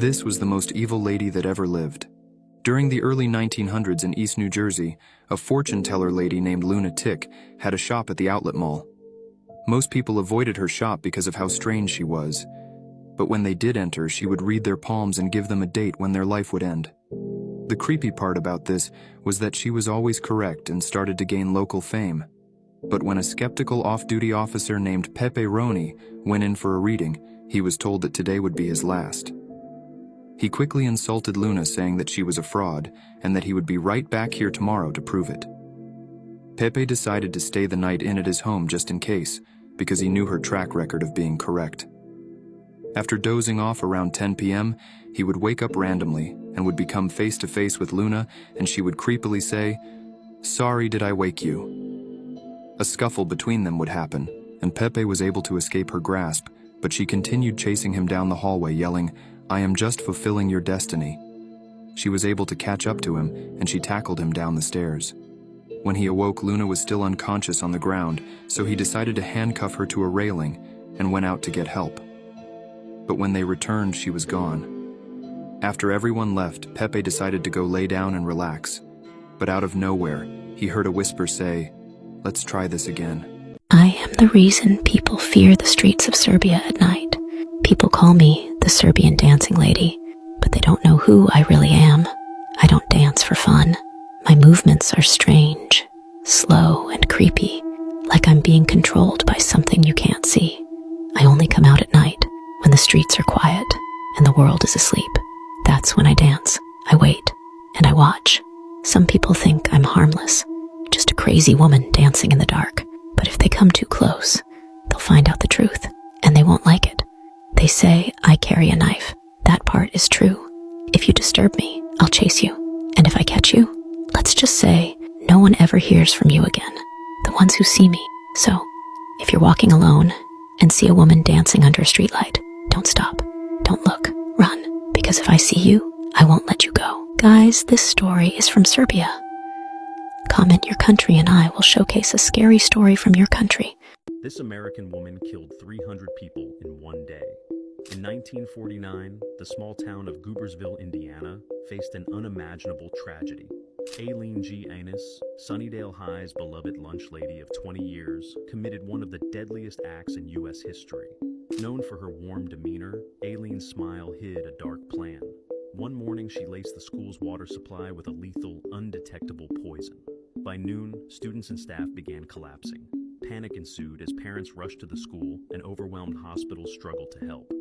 This was the most evil lady that ever lived. During the early 1900s in East New Jersey, a fortune teller lady named Luna Tick had a shop at the outlet mall. Most people avoided her shop because of how strange she was. But when they did enter, she would read their palms and give them a date when their life would end. The creepy part about this was that she was always correct and started to gain local fame. But when a skeptical off-duty officer named Pepe Roney went in for a reading, he was told that today would be his last. He quickly insulted Luna, saying that she was a fraud and that he would be right back here tomorrow to prove it. Pepe decided to stay the night in at his home just in case, because he knew her track record of being correct. After dozing off around 10 p.m., he would wake up randomly and would become face-to-face with Luna, and she would creepily say, "Sorry, did I wake you?" A scuffle between them would happen, and Pepe was able to escape her grasp, but she continued chasing him down the hallway, yelling, "I am just fulfilling your destiny." She was able to catch up to him, and she tackled him down the stairs. When he awoke, Luna was still unconscious on the ground, so he decided to handcuff her to a railing and went out to get help. But when they returned, she was gone. After everyone left, Pepe decided to go lay down and relax. But out of nowhere, he heard a whisper say, "Let's try this again." I am the reason people fear the streets of Serbia at night. People call me the Serbian dancing lady, but they don't know who I really am. I don't dance for fun. My movements are strange, slow and creepy, like I'm being controlled by something you can't see. I only come out at night, when the streets are quiet and the world is asleep. That's when I dance. I wait and I watch. Some people think I'm harmless, just a crazy woman dancing in the dark. But if they come too close, they'll find out the truth, and they won't like it. They say I carry a knife. That part is true. If you disturb me, I'll chase you. And if I catch you, let's just say no one ever hears from you again. The ones who see me. So, if you're walking alone and see a woman dancing under a streetlight, don't stop. Don't look. Run. Because if I see you, I won't let you go. Guys, this story is from Serbia. Comment your country and I will showcase a scary story from your country. This American woman killed 300 people in one day. In 1949, the small town of Goobersville, Indiana, faced an unimaginable tragedy. Aileen G. Annis, Sunnydale High's beloved lunch lady of 20 years, committed one of the deadliest acts in U.S. history. Known for her warm demeanor, Aileen's smile hid a dark plan. One morning, she laced the school's water supply with a lethal, undetectable poison. By noon, students and staff began collapsing. Panic ensued as parents rushed to the school and overwhelmed hospitals struggled to help.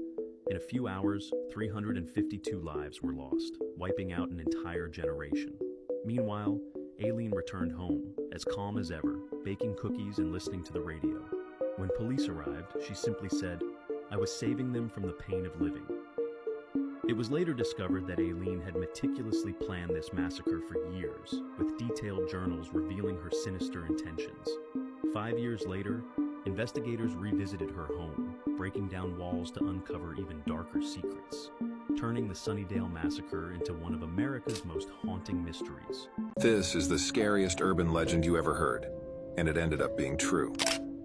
In a few hours, 352 lives were lost, wiping out an entire generation. Meanwhile, Aileen returned home, as calm as ever, baking cookies and listening to the radio. When police arrived, she simply said, "I was saving them from the pain of living." It was later discovered that Aileen had meticulously planned this massacre for years, with detailed journals revealing her sinister intentions. 5 years later, investigators revisited her home, breaking down walls to uncover even darker secrets, turning the Sunnydale massacre into one of America's most haunting mysteries. This is the scariest urban legend you ever heard, and it ended up being true.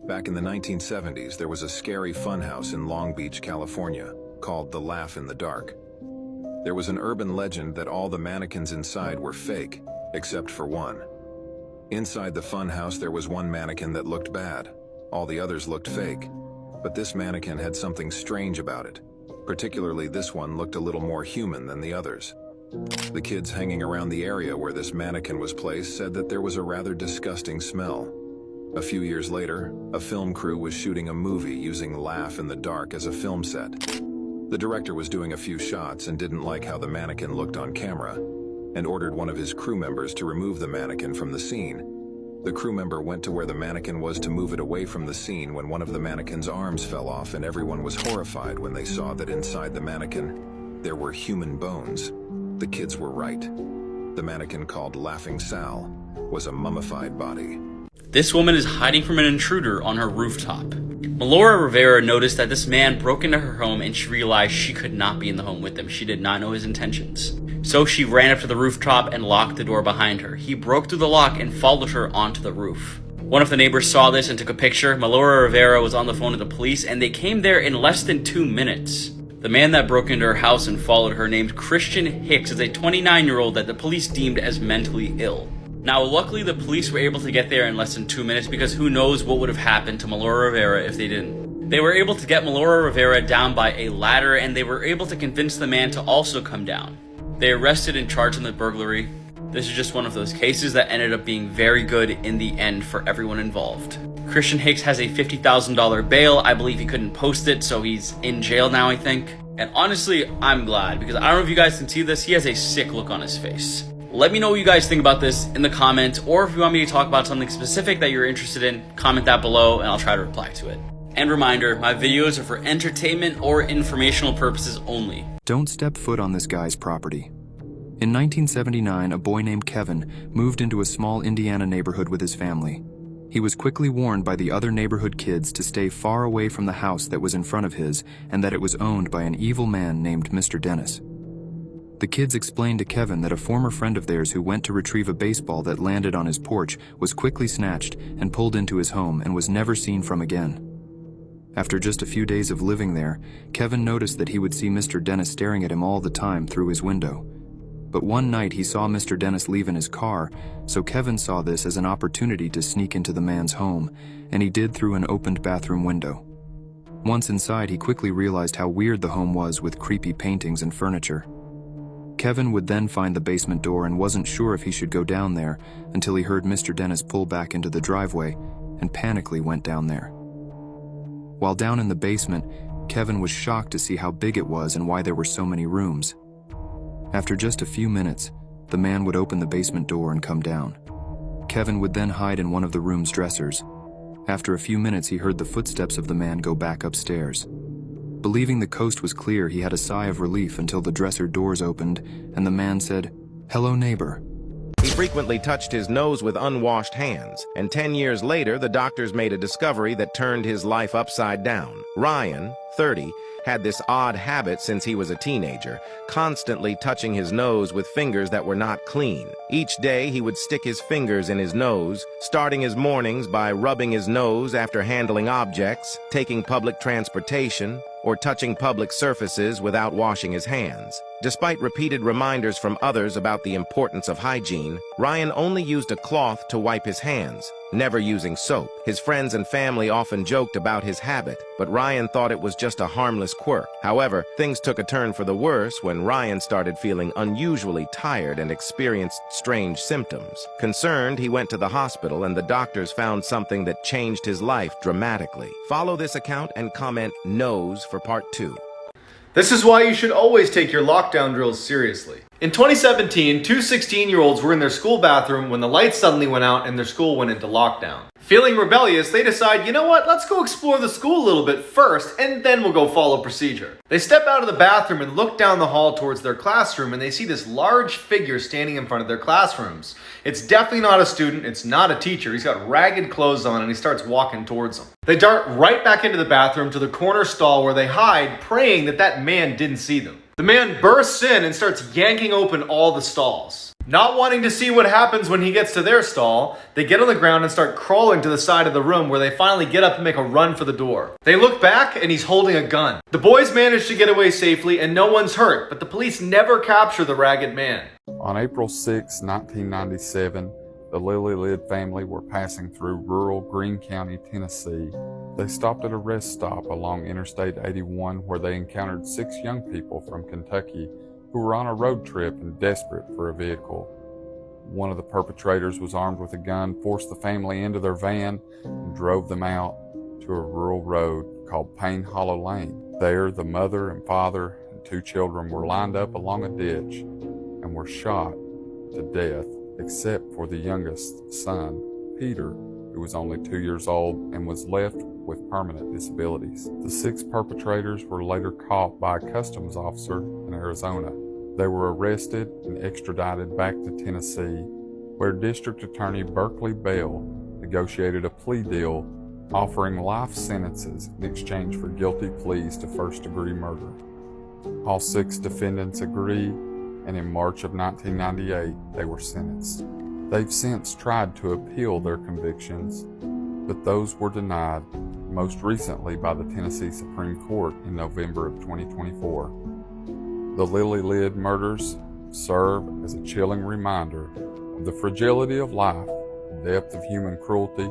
Back in the 1970s, there was a scary funhouse in Long Beach, California, called the Laugh in the Dark. There was an urban legend that all the mannequins inside were fake, except for one. Inside the funhouse, there was one mannequin that looked bad. All the others looked fake. But this mannequin had something strange about it. Particularly this one looked a little more human than the others. The kids hanging around the area where this mannequin was placed said that there was a rather disgusting smell. A few years later, a film crew was shooting a movie using Laugh in the Dark as a film set. The director was doing a few shots and didn't like how the mannequin looked on camera, and ordered one of his crew members to remove the mannequin from the scene. The crew member went to where the mannequin was to move it away from the scene when one of the mannequin's arms fell off, and everyone was horrified when they saw that inside the mannequin, there were human bones. The kids were right. The mannequin, called Laughing Sal, was a mummified body. This woman is hiding from an intruder on her rooftop. Melora Rivera noticed that this man broke into her home and she realized she could not be in the home with him. She did not know his intentions. So she ran up to the rooftop and locked the door behind her. He broke through the lock and followed her onto the roof. One of the neighbors saw this and took a picture. Melora Rivera was on the phone to the police and they came there in less than 2 minutes. The man that broke into her house and followed her, named Christian Hicks, is a 29-year-old that the police deemed as mentally ill. Now, luckily, the police were able to get there in less than 2 minutes because who knows what would have happened to Melora Rivera if they didn't. They were able to get Melora Rivera down by a ladder, and they were able to convince the man to also come down. They arrested and charged him with burglary. This is just one of those cases that ended up being very good in the end for everyone involved. Christian Hicks has a $50,000 bail. I believe he couldn't post it, so he's in jail now, I think. And honestly, I'm glad, because I don't know if you guys can see this, he has a sick look on his face. Let me know what you guys think about this in the comments, or if you want me to talk about something specific that you're interested in, comment that below and I'll try to reply to it. And reminder, my videos are for entertainment or informational purposes only. Don't step foot on this guy's property. In 1979, a boy named Kevin moved into a small Indiana neighborhood with his family. He was quickly warned by the other neighborhood kids to stay far away from the house that was in front of his and that it was owned by an evil man named Mr. Dennis. The kids explained to Kevin that a former friend of theirs who went to retrieve a baseball that landed on his porch was quickly snatched and pulled into his home and was never seen from again. After just a few days of living there, Kevin noticed that he would see Mr. Dennis staring at him all the time through his window. But one night he saw Mr. Dennis leave in his car, so Kevin saw this as an opportunity to sneak into the man's home, and he did through an opened bathroom window. Once inside, he quickly realized how weird the home was with creepy paintings and furniture. Kevin would then find the basement door and wasn't sure if he should go down there until he heard Mr. Dennis pull back into the driveway and panically went down there. While down in the basement, Kevin was shocked to see how big it was and why there were so many rooms. After just a few minutes, the man would open the basement door and come down. Kevin would then hide in one of the room's dressers. After a few minutes, he heard the footsteps of the man go back upstairs. Believing the coast was clear, he had a sigh of relief until the dresser doors opened and the man said, "Hello, neighbor." He frequently touched his nose with unwashed hands, and 10 years later, the doctors made a discovery that turned his life upside down. Ryan, 30, had this odd habit since he was a teenager, constantly touching his nose with fingers that were not clean. Each day, he would stick his fingers in his nose, starting his mornings by rubbing his nose after handling objects, taking public transportation, or touching public surfaces without washing his hands. Despite repeated reminders from others about the importance of hygiene, Ryan only used a cloth to wipe his hands, never using soap. His friends and family often joked about his habit, but Ryan thought it was just a harmless quirk. However, things took a turn for the worse when Ryan started feeling unusually tired and experienced strange symptoms. Concerned, he went to the hospital and the doctors found something that changed his life dramatically. Follow this account and comment "nose" for part 2. This is why you should always take your lockdown drills seriously. In 2017, two 16-year-olds were in their school bathroom when the lights suddenly went out and their school went into lockdown. Feeling rebellious, they decide, you know what, let's go explore the school a little bit first and then we'll go follow procedure. They step out of the bathroom and look down the hall towards their classroom and they see this large figure standing in front of their classrooms. It's definitely not a student, it's not a teacher. He's got ragged clothes on and he starts walking towards them. They dart right back into the bathroom to the corner stall where they hide, praying that that man didn't see them. The man bursts in and starts yanking open all the stalls. Not wanting to see what happens when he gets to their stall, they get on the ground and start crawling to the side of the room where they finally get up and make a run for the door. They look back and he's holding a gun. The boys manage to get away safely and no one's hurt, but the police never capture the ragged man. On April 6, 1997, the Lily Lid family were passing through rural Greene County, Tennessee. They stopped at a rest stop along Interstate 81 where they encountered 6 young people from Kentucky who were on a road trip and desperate for a vehicle. One of the perpetrators was armed with a gun, forced the family into their van, and drove them out to a rural road called Payne Hollow Lane. There, the mother and father and 2 children were lined up along a ditch and were shot to death, except for the youngest son, Peter, who was only 2 years old and was left with permanent disabilities. The 6 perpetrators were later caught by a customs officer in Arizona. They were arrested and extradited back to Tennessee, where District Attorney Berkeley Bell negotiated a plea deal offering life sentences in exchange for guilty pleas to first-degree murder. All 6 defendants agreed, and in March of 1998, they were sentenced. They've since tried to appeal their convictions, but those were denied, most recently by the Tennessee Supreme Court in November of 2024. The Lily Lid murders serve as a chilling reminder of the fragility of life, the depth of human cruelty,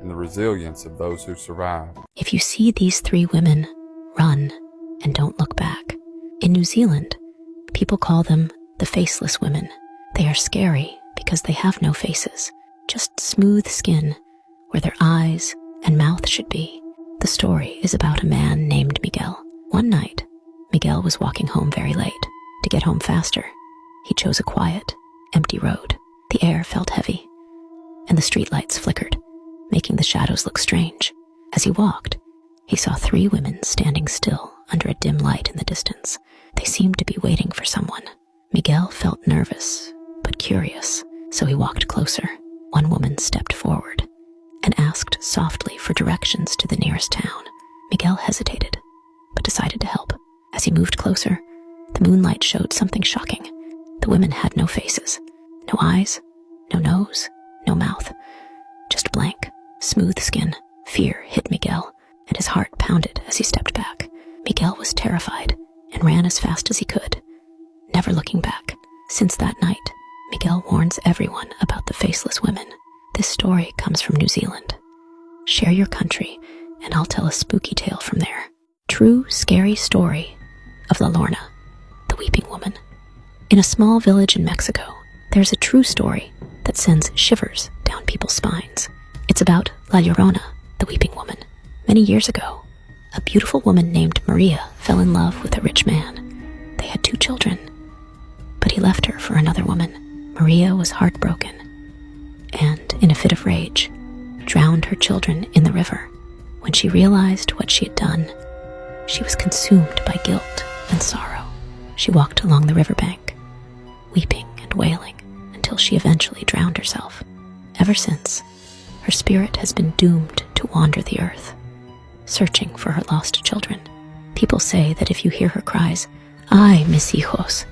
and the resilience of those who survive. If you see these three women, run and don't look back. In New Zealand, people call them the faceless women. They are scary because they have no faces, just smooth skin where their eyes and mouth should be. The story is about a man named Miguel. One night, Miguel was walking home very late. To get home faster, he chose a quiet, empty road. The air felt heavy, and the streetlights flickered, making the shadows look strange. As he walked, he saw three women standing still under a dim light in the distance. They seemed to be waiting for someone. Miguel felt nervous, but curious, so he walked closer. One woman stepped forward and asked softly for directions to the nearest town. Miguel hesitated, but decided to help. As he moved closer, the moonlight showed something shocking. The women had no faces, no eyes, no nose, no mouth, just blank, smooth skin. Fear hit Miguel, and his heart pounded as he stepped back. Miguel was terrified and ran as fast as he could, never looking back. Since that night, Miguel warns everyone about the faceless women. This story comes from New Zealand. Share your country, and I'll tell a spooky tale from there. True, scary story of La Lorna, the weeping woman. In a small village in Mexico, there's a true story that sends shivers down people's spines. It's about La Llorona, the weeping woman. Many years ago, a beautiful woman named Maria fell in love with a rich man. They had 2 children, but he left her for another woman. Maria was heartbroken and, in a fit of rage, drowned her children in the river. When she realized what she had done, she was consumed by guilt and sorrow. She walked along the riverbank, weeping and wailing, until she eventually drowned herself. Ever since, her spirit has been doomed to wander the earth, searching for her lost children. People say that if you hear her cries, "Ay, mis hijos,"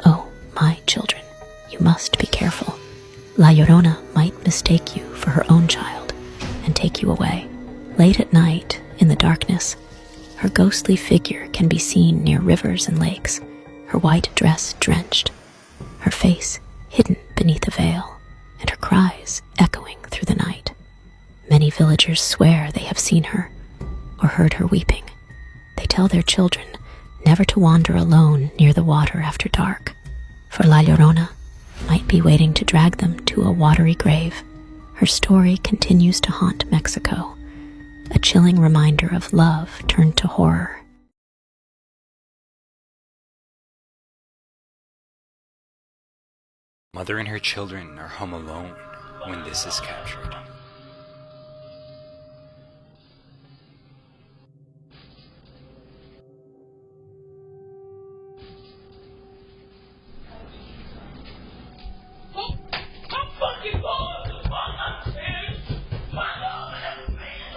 "Oh, my children," you must be careful. La Llorona might mistake you for her own child and take you away. Late at night, in the darkness, her ghostly figure can be seen near rivers and lakes, her white dress drenched, her face hidden beneath a veil, and her cries echoing through the night. Many villagers swear they have seen her or heard her weeping. They tell their children never to wander alone near the water after dark, for La Llorona might be waiting to drag them to a watery grave. Her story continues to haunt Mexico, a chilling reminder of love turned to horror. Mother and her children are home alone when this is captured.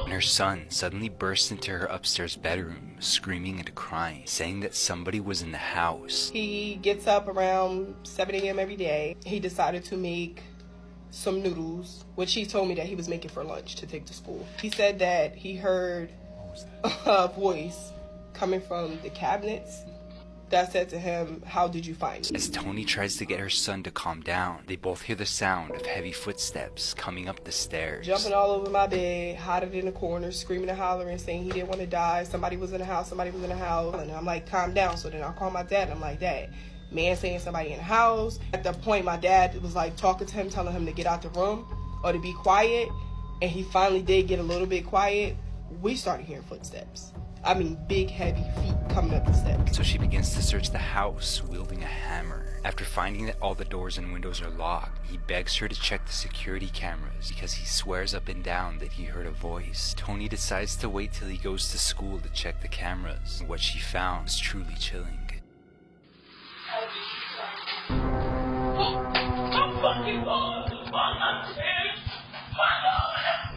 And her son suddenly burst into her upstairs bedroom, screaming and crying, saying that somebody was in the house. He gets up around 7 a.m. every day. He decided to make some noodles, which he told me that he was making for lunch to take to school. He said that he heard a voice coming from the cabinets that said to him, "How did you find me?" As Tony tries to get her son to calm down, they both hear the sound of heavy footsteps coming up the stairs. Jumping all over my bed, hiding in the corner, screaming and hollering, saying he didn't want to die. Somebody was in the house, somebody was in the house. And I'm like, calm down. So then I call my dad. I'm like, "Dad, man saying somebody in the house." At the point, my dad was like talking to him, telling him to get out the room or to be quiet. And he finally did get a little bit quiet. We started hearing footsteps. I mean, big, heavy feet coming up the steps. So she begins to search the house, wielding a hammer. After finding that all the doors and windows are locked, he begs her to check the security cameras because he swears up and down that he heard a voice. Tony decides to wait till he goes to school to check the cameras. What she found is truly chilling.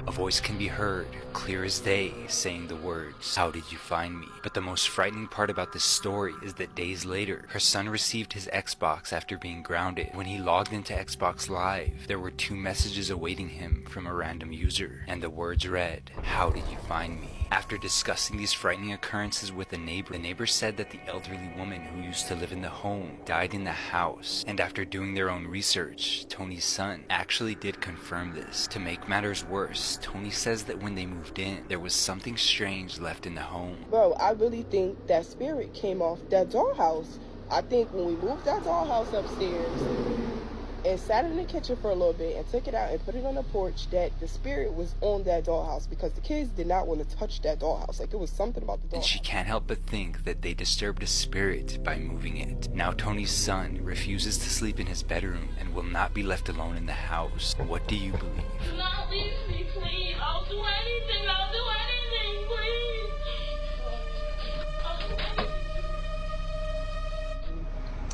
A voice can be heard, clear as day, saying the words, "How did you find me?" But the most frightening part about this story is that days later, her son received his Xbox after being grounded. When he logged into Xbox Live, there were 2 messages awaiting him from a random user, and the words read, "How did you find me?" After discussing these frightening occurrences with the neighbor said that the elderly woman who used to live in the home died in the house, and after doing their own research, Tony's son actually did confirm this. To make matters worse, Tony says that when they moved in, there was something strange left in the home. Bro, I really think that spirit came off that dollhouse. I think when we moved that dollhouse upstairs and sat in the kitchen for a little bit and took it out and put it on the porch, that the spirit was on that dollhouse because the kids did not want to touch that dollhouse. Like, it was something about the dollhouse. And she can't help but think that they disturbed a spirit by moving it. Now Tony's son refuses to sleep in his bedroom and will not be left alone in the house. What do you believe? Do not leave me, please. I'll do anything. I'll do anything, please.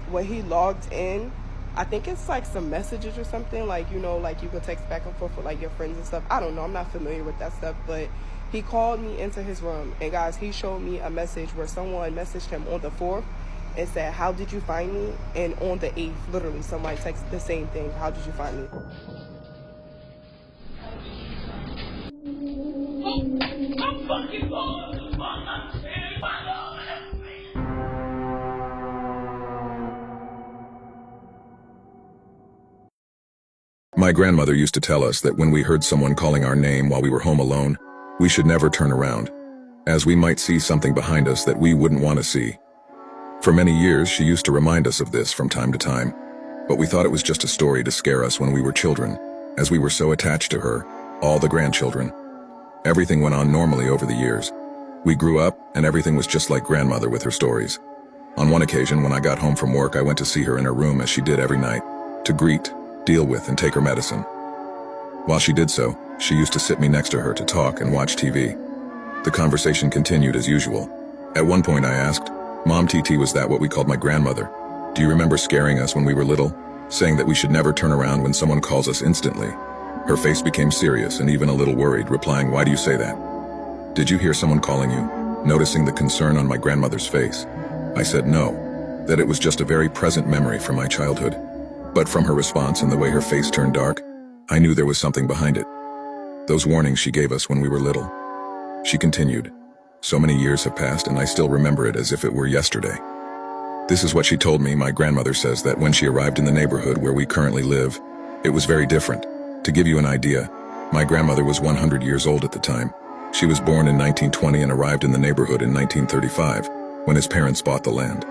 When he logged in, I think it's like some messages or something, like, you know, like you could text back and forth with like your friends and stuff. I don't know, I'm not familiar with that stuff, but he called me into his room, and guys, he showed me a message where someone messaged him on the 4th and said, "How did you find me?" And on the 8th, literally somebody texted the same thing, "How did you find me?" I'm fucking bored. I'm scared. My grandmother used to tell us that when we heard someone calling our name while we were home alone, we should never turn around, as we might see something behind us that we wouldn't want to see. For many years, she used to remind us of this from time to time, but we thought it was just a story to scare us when we were children, as we were so attached to her, all the grandchildren. Everything went on normally over the years. We grew up, and everything was just like grandmother with her stories. On one occasion, when I got home from work, I went to see her in her room as she did every night, to greet, deal with, and take her medicine. While she did so, she used to sit me next to her to talk and watch TV. The conversation continued as usual. At one point I asked, "Mom, TT, was that what we called my grandmother? Do you remember scaring us when we were little, saying that we should never turn around when someone calls us instantly?" Her face became serious and even a little worried, replying, "Why do you say that? Did you hear someone calling you?" Noticing the concern on my grandmother's face, I said no, that it was just a very present memory from my childhood. But from her response and the way her face turned dark, I knew there was something behind it. Those warnings she gave us when we were little. She continued, "So many years have passed and I still remember it as if it were yesterday." This is what she told me. My grandmother says that when she arrived in the neighborhood where we currently live, it was very different. To give you an idea, my grandmother was 100 years old at the time. She was born in 1920 and arrived in the neighborhood in 1935, when his parents bought the land.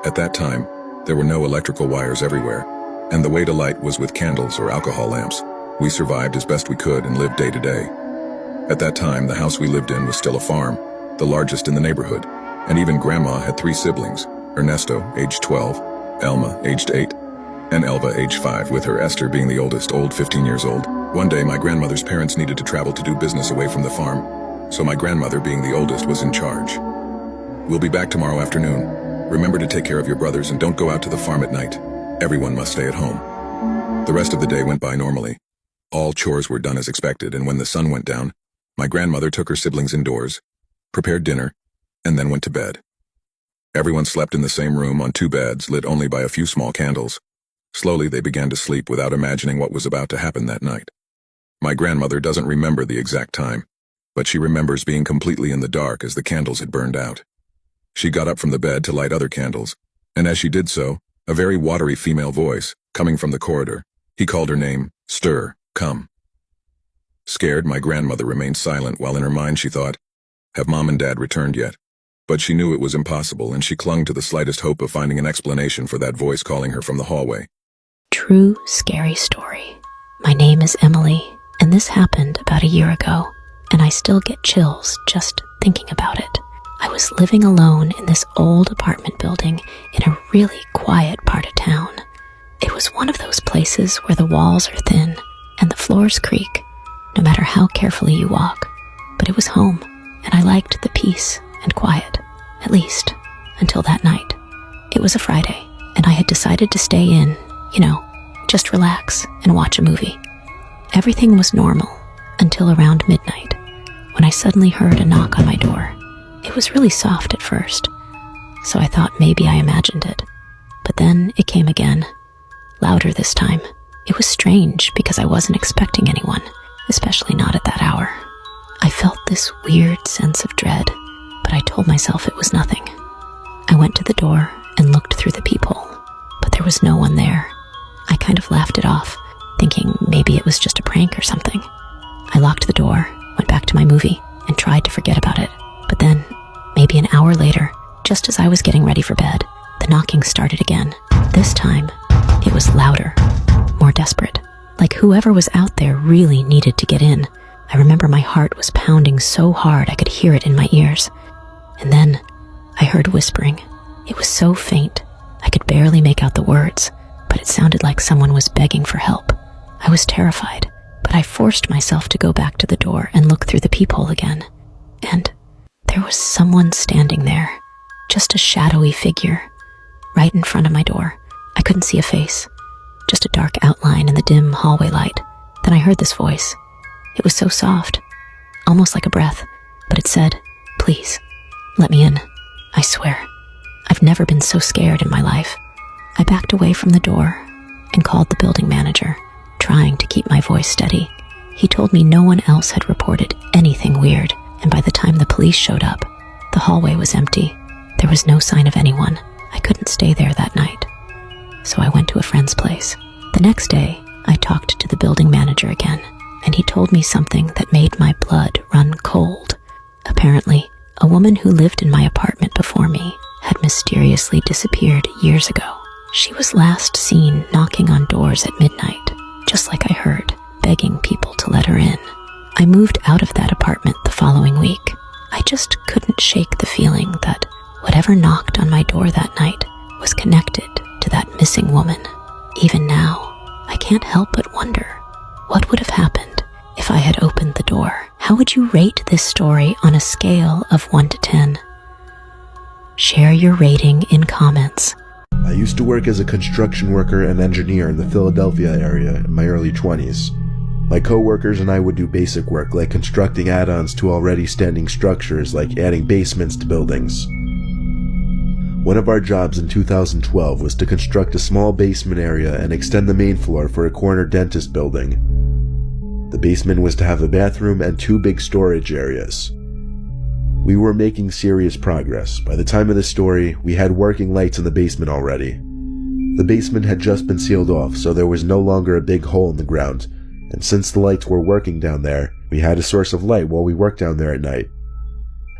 At that time, there were no electrical wires everywhere, and the way to light was with candles or alcohol lamps. We survived as best we could and lived day to day. At that time, the house we lived in was still a farm, the largest in the neighborhood, and even Grandma had 3 siblings, Ernesto, aged 12, Elma, aged 8, and Elva, aged 5, with her Esther being the oldest, 15 years old. One day, my grandmother's parents needed to travel to do business away from the farm, so my grandmother, being the oldest, was in charge. "We'll be back tomorrow afternoon. Remember to take care of your brothers and don't go out to the farm at night. Everyone must stay at home." The rest of the day went by normally. All chores were done as expected, and when the sun went down, my grandmother took her siblings indoors, prepared dinner, and then went to bed. Everyone slept in the same room on 2 beds lit only by a few small candles. Slowly they began to sleep without imagining what was about to happen that night. My grandmother doesn't remember the exact time, but she remembers being completely in the dark as the candles had burned out. She got up from the bed to light other candles, and as she did so, a very watery female voice, coming from the corridor, he called her name, "Stir, come." Scared, my grandmother remained silent while in her mind she thought, have Mom and Dad returned yet? But she knew it was impossible, and she clung to the slightest hope of finding an explanation for that voice calling her from the hallway. True scary story. My name is Emily, and this happened about a year ago, and I still get chills just thinking about it. I was living alone in this old apartment building in a really quiet part of town. It was one of those places where the walls are thin and the floors creak, no matter how carefully you walk. But it was home, and I liked the peace and quiet, at least until that night. It was a Friday, and I had decided to stay in, just relax and watch a movie. Everything was normal until around midnight, when I suddenly heard a knock on my door. It was really soft at first, so I thought maybe I imagined it. But then it came again, louder this time. It was strange because I wasn't expecting anyone, especially not at that hour. I felt this weird sense of dread, but I told myself it was nothing. I went to the door and looked through the peephole, but there was no one there. I kind of laughed it off, thinking maybe it was just a prank or something. I locked the door, went back to my movie, and tried to forget about it. But then, maybe an hour later, just as I was getting ready for bed, the knocking started again. This time, it was louder, more desperate, like whoever was out there really needed to get in. I remember my heart was pounding so hard I could hear it in my ears. And then, I heard whispering. It was so faint, I could barely make out the words, but it sounded like someone was begging for help. I was terrified, but I forced myself to go back to the door and look through the peephole again. And there was someone standing there, just a shadowy figure, right in front of my door. I couldn't see a face, just a dark outline in the dim hallway light. Then I heard this voice. It was so soft, almost like a breath, but it said, "Please, let me in. I swear, I've never been so scared in my life." I backed away from the door and called the building manager, trying to keep my voice steady. He told me no one else had reported anything weird, and by the time the police showed up, the hallway was empty. There was no sign of anyone. I couldn't stay there that night, so I went to a friend's place. The next day, I talked to the building manager again, and he told me something that made my blood run cold. Apparently, a woman who lived in my apartment before me had mysteriously disappeared years ago. She was last seen knocking on doors at midnight, just like I heard, begging people to let her in. I moved out of that apartment the following week. I just couldn't shake the feeling that whatever knocked on my door that night was connected to that missing woman. Even now, I can't help but wonder, what would have happened if I had opened the door? How would you rate this story on a scale of 1 to 10? Share your rating in comments. I used to work as a construction worker and engineer in the Philadelphia area in my early 20s. My co-workers and I would do basic work like constructing add-ons to already standing structures, like adding basements to buildings. One of our jobs in 2012 was to construct a small basement area and extend the main floor for a corner dentist building. The basement was to have a bathroom and 2 big storage areas. We were making serious progress. By the time of the story, we had working lights in the basement already. The basement had just been sealed off, so there was no longer a big hole in the ground, and since the lights were working down there, we had a source of light while we worked down there at night.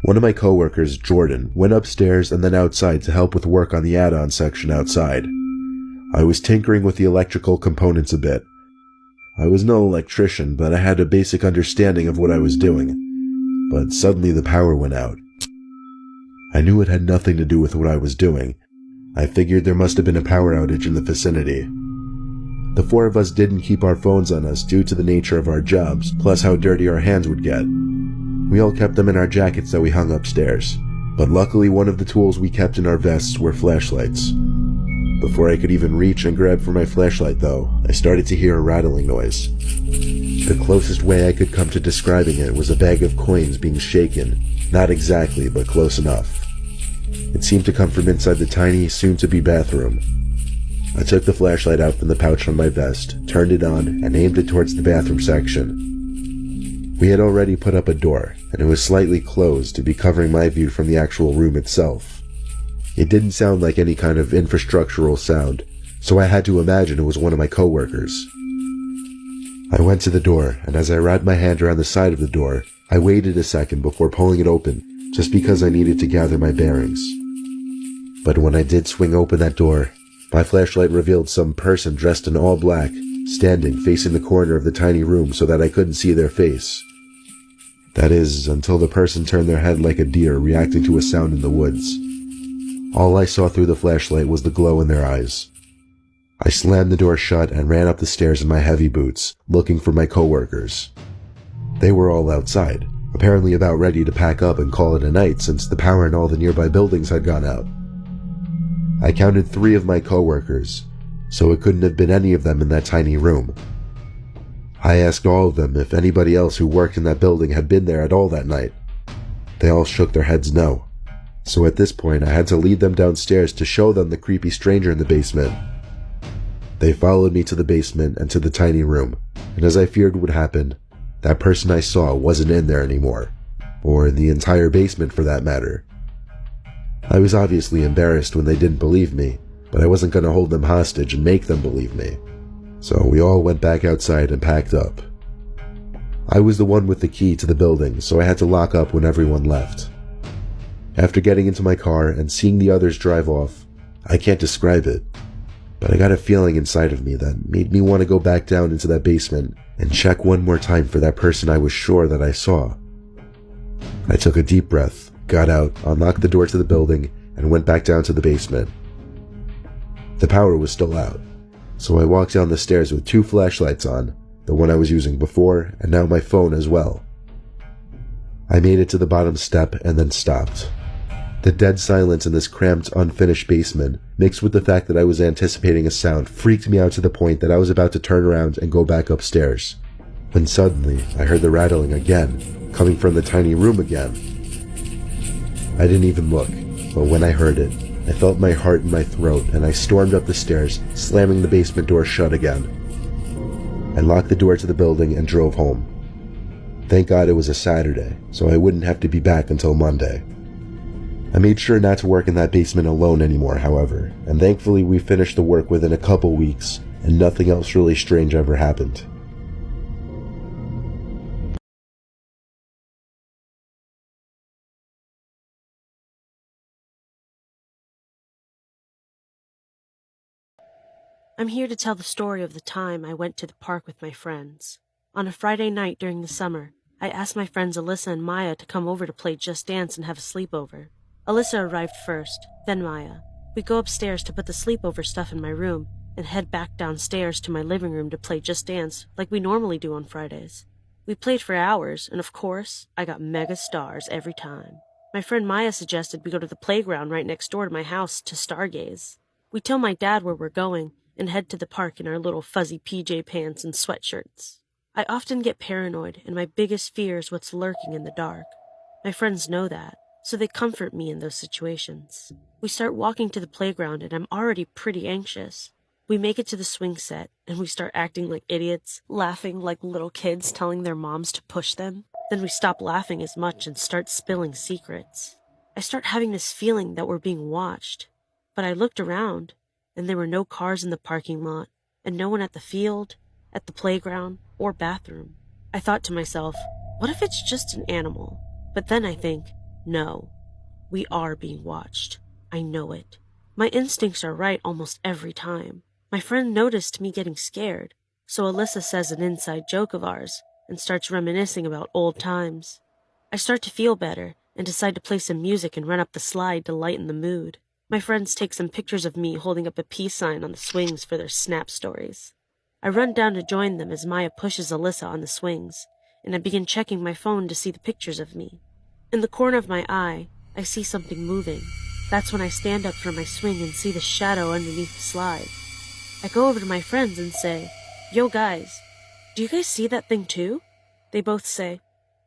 One of my coworkers, Jordan, went upstairs and then outside to help with work on the add-on section outside. I was tinkering with the electrical components a bit. I was no electrician, but I had a basic understanding of what I was doing. But suddenly the power went out. I knew it had nothing to do with what I was doing. I figured there must have been a power outage in the vicinity. The 4 of us didn't keep our phones on us due to the nature of our jobs, plus how dirty our hands would get. We all kept them in our jackets that we hung upstairs, but luckily one of the tools we kept in our vests were flashlights. Before I could even reach and grab for my flashlight though, I started to hear a rattling noise. The closest way I could come to describing it was a bag of coins being shaken. Not exactly, but close enough. It seemed to come from inside the tiny, soon-to-be bathroom. I took the flashlight out from the pouch on my vest, turned it on, and aimed it towards the bathroom section. We had already put up a door, and it was slightly closed to be covering my view from the actual room itself. It didn't sound like any kind of infrastructural sound, so I had to imagine it was one of my coworkers. I went to the door, and as I wrapped my hand around the side of the door, I waited a second before pulling it open, just because I needed to gather my bearings. But when I did swing open that door, my flashlight revealed some person dressed in all black, standing facing the corner of the tiny room so that I couldn't see their face. That is, until the person turned their head like a deer reacting to a sound in the woods. All I saw through the flashlight was the glow in their eyes. I slammed the door shut and ran up the stairs in my heavy boots, looking for my coworkers. They were all outside, apparently about ready to pack up and call it a night since the power in all the nearby buildings had gone out. I counted 3 of my coworkers, so it couldn't have been any of them in that tiny room. I asked all of them if anybody else who worked in that building had been there at all that night. They all shook their heads no. So at this point, I had to lead them downstairs to show them the creepy stranger in the basement. They followed me to the basement and to the tiny room, and as I feared would happen, that person I saw wasn't in there anymore, or in the entire basement for that matter. I was obviously embarrassed when they didn't believe me, but I wasn't going to hold them hostage and make them believe me. So we all went back outside and packed up. I was the one with the key to the building, so I had to lock up when everyone left. After getting into my car and seeing the others drive off, I can't describe it, but I got a feeling inside of me that made me want to go back down into that basement and check one more time for that person I was sure that I saw. I took a deep breath, got out, unlocked the door to the building, and went back down to the basement. The power was still out, so I walked down the stairs with 2 flashlights on, the one I was using before, and now my phone as well. I made it to the bottom step and then stopped. The dead silence in this cramped, unfinished basement, mixed with the fact that I was anticipating a sound, freaked me out to the point that I was about to turn around and go back upstairs, when suddenly I heard the rattling again, coming from the tiny room again. I didn't even look, but when I heard it, I felt my heart in my throat and I stormed up the stairs, slamming the basement door shut again. I locked the door to the building and drove home. Thank God it was a Saturday, so I wouldn't have to be back until Monday. I made sure not to work in that basement alone anymore, however, and thankfully we finished the work within a couple weeks, and nothing else really strange ever happened. I'm here to tell the story of the time I went to the park with my friends. On a Friday night during the summer, I asked my friends Alyssa and Maya to come over to play Just Dance and have a sleepover. Alyssa arrived first, then Maya. We go upstairs to put the sleepover stuff in my room and head back downstairs to my living room to play Just Dance like we normally do on Fridays. We played for hours, and of course, I got mega stars every time. My friend Maya suggested we go to the playground right next door to my house to stargaze. We tell my dad where we're going and head to the park in our little fuzzy PJ pants and sweatshirts. I often get paranoid, and my biggest fear is what's lurking in the dark. My friends know that, so they comfort me in those situations. We start walking to the playground, and I'm already pretty anxious. We make it to the swing set, and we start acting like idiots, laughing like little kids telling their moms to push them. Then we stop laughing as much and start spilling secrets. I start having this feeling that we're being watched. But I looked around, and there were no cars in the parking lot, and no one at the field, at the playground, or bathroom. I thought to myself, what if it's just an animal? But then I think, no, we are being watched. I know it. My instincts are right almost every time. My friend noticed me getting scared, so Alyssa says an inside joke of ours and starts reminiscing about old times. I start to feel better and decide to play some music and run up the slide to lighten the mood. My friends take some pictures of me holding up a peace sign on the swings for their snap stories. I run down to join them as Maya pushes Alyssa on the swings, and I begin checking my phone to see the pictures of me. In the corner of my eye, I see something moving. That's when I stand up from my swing and see the shadow underneath the slide. I go over to my friends and say, "Yo guys, do you guys see that thing too?" They both say,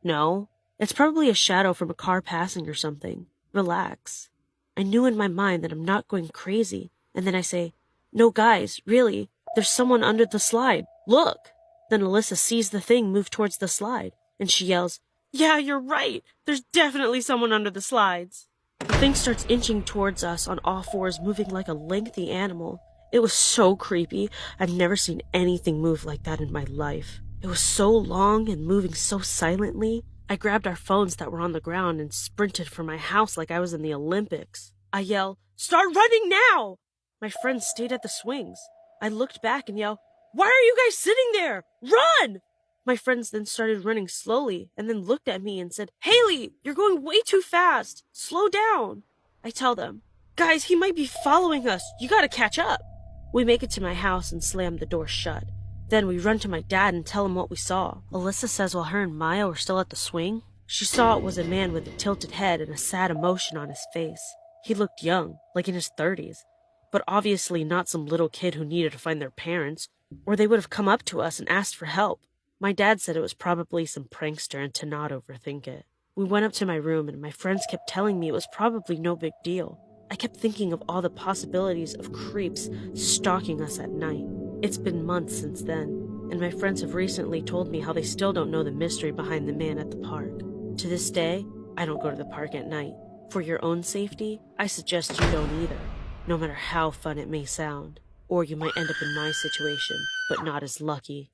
"No, it's probably a shadow from a car passing or something. Relax." I knew in my mind that I'm not going crazy, and then I say, "No guys, really, there's someone under the slide. Look!" Then Alyssa sees the thing move towards the slide, and she yells, "Yeah, you're right! There's definitely someone under the slides!" The thing starts inching towards us on all fours, moving like a lengthy animal. It was so creepy. I've never seen anything move like that in my life. It was so long and moving so silently. I grabbed our phones that were on the ground and sprinted for my house like I was in the Olympics. I yell, "Start running now!" My friends stayed at the swings. I looked back and yelled, "Why are you guys sitting there? Run!" My friends then started running slowly and then looked at me and said, "Haley, you're going way too fast. Slow down." I tell them, "Guys, he might be following us. You gotta catch up." We make it to my house and slam the door shut. Then we run to my dad and tell him what we saw. Alyssa says while her and Maya were still at the swing, she saw it was a man with a tilted head and a sad emotion on his face. He looked young, like in his 30s, but obviously not some little kid who needed to find their parents, or they would have come up to us and asked for help. My dad said it was probably some prankster and to not overthink it. We went up to my room and my friends kept telling me it was probably no big deal. I kept thinking of all the possibilities of creeps stalking us at night. It's been months since then, and my friends have recently told me how they still don't know the mystery behind the man at the park. To this day, I don't go to the park at night. For your own safety, I suggest you don't either, no matter how fun it may sound. Or you might end up in my situation, but not as lucky.